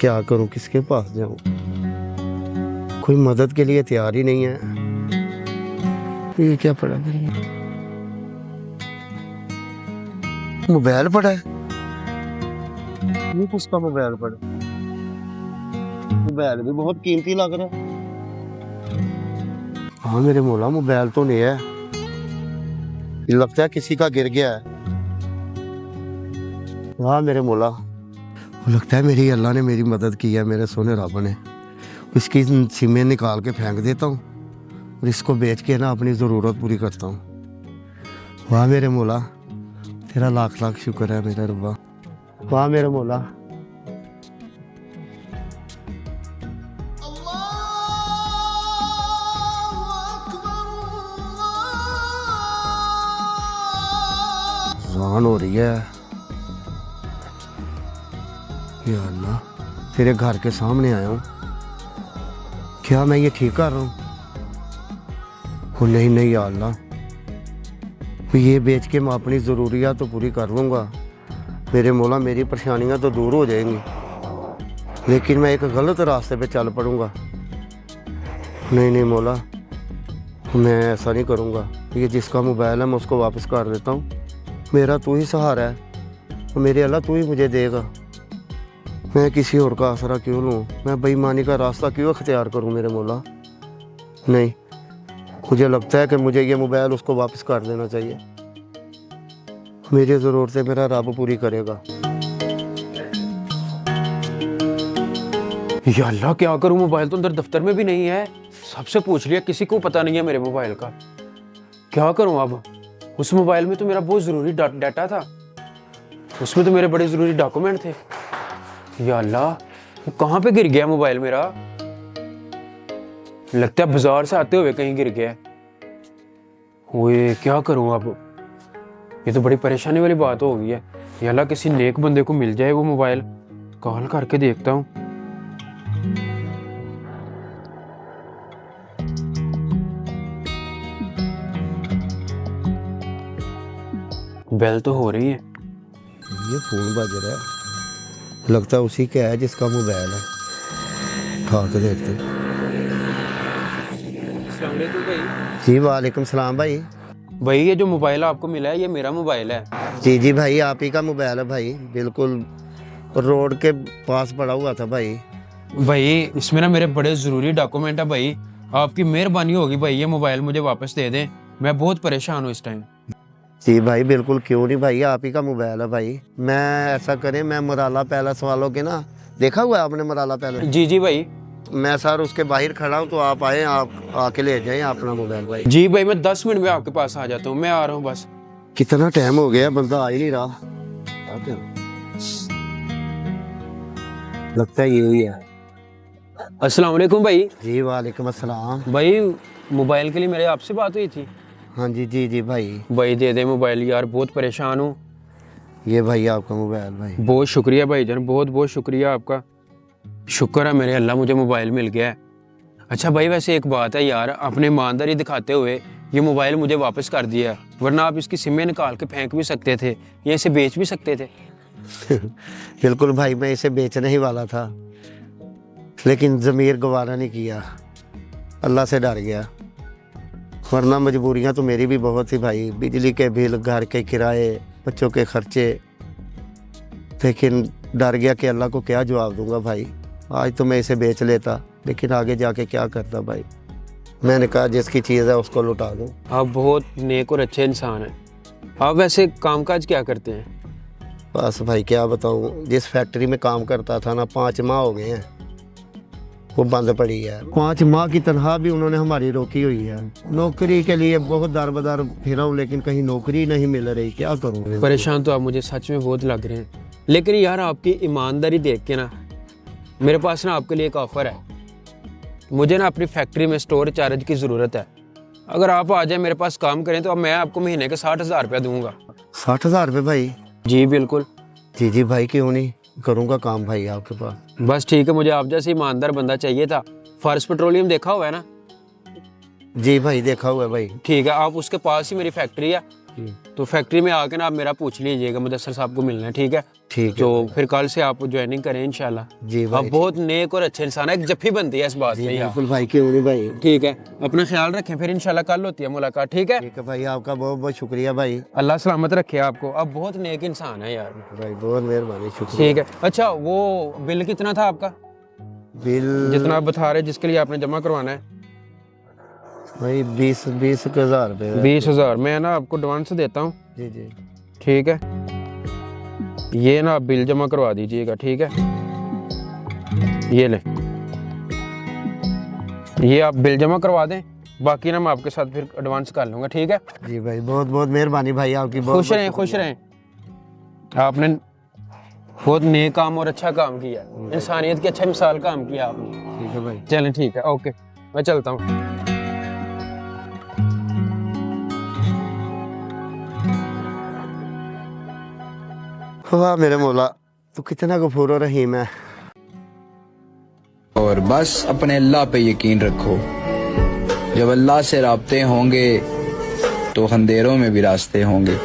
क्या करूं, किसके पास जाऊं? कोई मदद के लिए तैयार ही नहीं है। ये क्या पड़ा है? मोबाइल पड़ा है। ये किसका मोबाइल पड़ा? मोबाइल भी बहुत कीमती लग रहा है। हाँ मेरे मौला, मोबाइल तो नहीं है। ये लगता है किसी का गिर गया है। हाँ मेरे मौला, वो लगता है मेरी अल्लाह ने मेरी मदद की है, मेरे सोने रब ने। इसकी सिमें निकाल के फेंक देता हूँ और इसको बेच के ना अपनी ज़रूरत पूरी करता हूँ। वाह मेरे मौला, तेरा लाख लाख शुक्र है मेरे रब्बा। वाह मेरे मौला। जान हो रही है। या अल्लाह, तेरे घर के सामने आया हूँ, क्या मैं ये ठीक कर रहा हूँ? ओ नहीं नहीं या अल्लाह, ये बेच के मैं अपनी ज़रूरियात तो पूरी कर लूँगा मेरे मौला, मेरी परेशानियाँ तो दूर हो जाएंगी। लेकिन मैं एक गलत रास्ते पे चल पड़ूँगा। नहीं नहीं मौला, मैं ऐसा नहीं करूँगा। ये जिसका मोबाइल है मैं उसको वापस कर देता हूँ। मेरा तू ही सहारा है, तो मेरे अल्लाह तू ही मुझे देगा। मैं किसी और का आसरा क्यों लूँ? मैं बेईमानी का रास्ता क्यों अख्तियार करूँ मेरे मौला? नहीं, मुझे लगता है कि मुझे ये मोबाइल उसको वापस कर देना चाहिए। मेरी ज़रूरतें मेरा रब पूरी करेगा। या अल्लाह, क्या करूं? मोबाइल तो अंदर दफ्तर में भी नहीं है, सबसे पूछ लिया, किसी को पता नहीं है मेरे मोबाइल का। क्या करूं अब? उस मोबाइल में तो मेरा बहुत ज़रूरी डाटा था, उसमें तो मेरे बड़े ज़रूरी डॉक्यूमेंट थे। या अल्लाह, वो कहाँ पे गिर गया मोबाइल मेरा? लगता है बाजार से आते हुए कहीं गिर गया। ओए, क्या करूं अब? ये तो बड़ी परेशानी वाली बात हो गई है। या अल्लाह, किसी नेक बंदे को मिल जाए वो मोबाइल, कॉल करके देखता हूँ। बेल तो हो रही है। ये फ़ोन बज रहा है, लगता है उसी का है जिसका मोबाइल है। उठा के देखते। जी वालेकुम सलाम भाई। भाई, ये जो मोबाइल आपको मिला है, ये मेरा मोबाइल है। जी जी भाई, आप ही का मोबाइल है भाई, बिल्कुल रोड के पास पड़ा हुआ था भाई। भाई, इसमें ना मेरे बड़े ज़रूरी डॉक्यूमेंट है भाई, आपकी मेहरबानी होगी भाई, ये मोबाइल मुझे वापस दे दें, मैं बहुत परेशान हूँ इस टाइम। जी भाई बिल्कुल, क्यों नहीं भाई, आप ही का मोबाइल है भाई। मैं ऐसा करें, मैं मराला पैलेस वालों के ना, देखा हुआ है आपने मराला पैलेस? जी जी भाई। मैं सर उसके बाहर खड़ा हूँ, तो आप आए, आप आके ले जाएं अपना मोबाइल भाई। जी भाई, मैं 10 मिनट में आपके पास आ जाता हूँ, मैं आ रहा हूँ बस। कितना टाइम हो गया, बंदा आ ही नहीं रहा। लगता है यही है। अस्सलाम वालेकुम भाई। जी वालेकुम अस्सलाम। भाई, मोबाइल के लिए मेरे आपसे बात हुई थी। हाँ जी जी जी भाई। भाई दे दे मोबाइल यार, बहुत परेशान हूँ। ये भाई आपका मोबाइल भाई। बहुत शुक्रिया भाईजान, बहुत बहुत शुक्रिया आपका। शुक्र है मेरे अल्लाह, मुझे मोबाइल मिल गया है। अच्छा भाई, वैसे एक बात है यार, अपने ईमानदारी दिखाते हुए ये मोबाइल मुझे वापस कर दिया, वरना आप इसकी सिमें निकाल के फेंक भी सकते थे या इसे बेच भी सकते थे। बिल्कुल भाई, मैं इसे बेचने ही वाला था, लेकिन ज़मीर गवारा नहीं किया, अल्लाह से डर गया। वरना मजबूरियां तो मेरी भी बहुत थी भाई, बिजली के बिल, घर के किराए, बच्चों के खर्चे। लेकिन डर गया कि अल्लाह को क्या जवाब दूंगा भाई। आज तो मैं इसे बेच लेता, लेकिन आगे जाके क्या करता भाई। मैंने कहा जिसकी चीज़ है उसको लुटा दूं। आप बहुत नेक और अच्छे इंसान हैं। आप वैसे कामकाज क्या करते हैं? बस भाई क्या बताऊं, जिस फैक्ट्री में काम करता था ना, 5 माह हो गए हैं वो बंद पड़ी है। 5 माह की तनख्वाह भी उन्होंने हमारी रोकी हुई है। नौकरी के लिए बहुत दर बदर फिरा हूँ, लेकिन कहीं नौकरी नहीं मिल रही, क्या करूँ। परेशान तो आप मुझे सच में बहुत लग रहे हैं, लेकिन यार आपकी ईमानदारी देख के ना, मेरे पास ना आपके लिए एक ऑफ़र है। मुझे ना अपनी फैक्ट्री में स्टोर चार्ज की ज़रूरत है। अगर आप आ जाए मेरे पास काम करें, तो अब मैं आपको महीने के 60,000 रुपया दूंगा। 60,000 रुपये भाई? जी बिल्कुल। जी जी भाई, क्यों नहीं, करूँगा काम भाई आपके पास। बस ठीक है, मुझे आप जैसे ईमानदार बंदा चाहिए था। फारस पेट्रोलियम देखा हुआ है ना? जी भाई देखा हुआ है भाई। ठीक है, आप उसके पास ही मेरी फैक्ट्री है, तो फैक्ट्री में आके ना आप मेरा पूछ लीजिएगा, मुदस्सर साहब को मिलना है, ठीक है? ठीक है तो फिर कल से आप ज्वाइनिंग करें इंशाल्लाह। जी आप भाई, बहुत नेक और अच्छे इंसान है, एक जफ्फी बनती है इस बात जी पे यार। बिल्कुल भाई, क्यों नहीं भाई। ठीक है, अपना ख्याल रखें, फिर इंशाल्लाह कल होती है मुलाकात, ठीक है? ठीक है भाई, आपका बहुत बहुत शुक्रिया भाई। अल्लाह सलामत रखे आपको, आप बहुत नेक इंसान है यार। भाई बहुत मेहरबानी, शुक्रिया। ठीक है, अच्छा वो बिल कितना था आपका, बिल जितना आप बता रहे जिसके लिए आपने जमा करवाना है? भाई 20,000 रुपये। 20,000 मैं ना आपको एडवांस देता हूँ, जी जी ठीक है? ये ना आप बिल जमा करवा दीजिएगा, ठीक है? ये ले, ये आप बिल जमा करवा दें, बाकी ना मैं आपके साथ फिर एडवांस कर लूँगा, ठीक है? जी भाई, बहुत बहुत मेहरबानी भाई आपकी। बहुत खुश रहें, खुश रहें। आपने बहुत नेक काम और अच्छा काम किया, इंसानियत की अच्छा मिसाल काम किया आपने। ठीक है भाई। चलें ठीक है, ओके, मैं चलता हूँ। वाह मेरे मौला, तू कितना गफूर और रहीम है। और बस अपने अल्लाह पे यकीन रखो, जब अल्लाह से राब्ते होंगे तो अंधेरों में भी रास्ते होंगे।